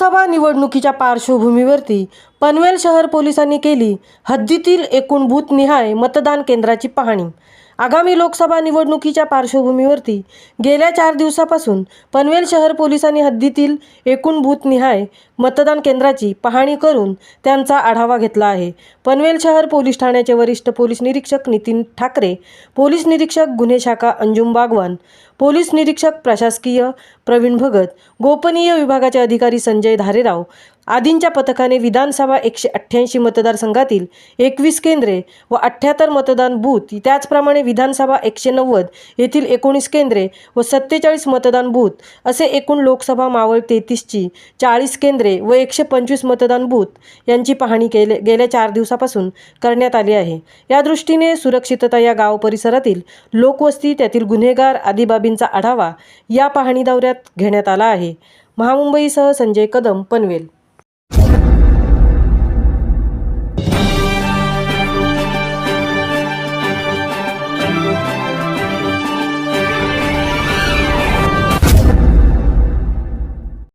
लोकसभा निवडणुकीच्या पार्श्वभूमीवरती पनवेल शहर पोलिसांनी केली हद्दीतील एकूण बूथनिहाय मतदान केंद्राची पाहणी। आगामी लोकसभा निवडणुकीच्या पार्श्वभूमीवरती गेल्या 4 दिवसापासून पनवेल शहर पोलिसांनी हद्दीतील एकूण बूथनिहाय मतदान केंद्राची पाहणी करून त्यांचा आढावा घेतला आहे। पनवेल शहर पोलीस ठाण्याचे वरिष्ठ पोलीस निरीक्षक नितीन ठाकरे, पोलीस निरीक्षक गुन्हे शाखा अंजुम बागवान, पोलीस निरीक्षक प्रशासकीय प्रवीण भगत, गोपनीय विभागाचे अधिकारी संजय धारेराव आदींच्या पथकाने विधानसभा 188 मतदारसंघातील 21 केंद्रे व 78 मतदान बूथ, त्याचप्रमाणे विधानसभा 190 येथील 19 केंद्रे व 47 मतदान बूथ असे एकूण लोकसभा मावळ 33ची 40 केंद्रे व 125 मतदान बूथ यांची पाहणी गेल्या 4 दिवसापासून करण्यात आली आहे। या दृष्टीने सुरक्षितता, या गाव परिसरातील लोकवस्ती, त्यातील गुन्हेगार आदी बाबींचा आढावा या पाहणी दौऱ्यात घेण्यात आला आहे। महामुंबईसह संजय कदम, पनवेल।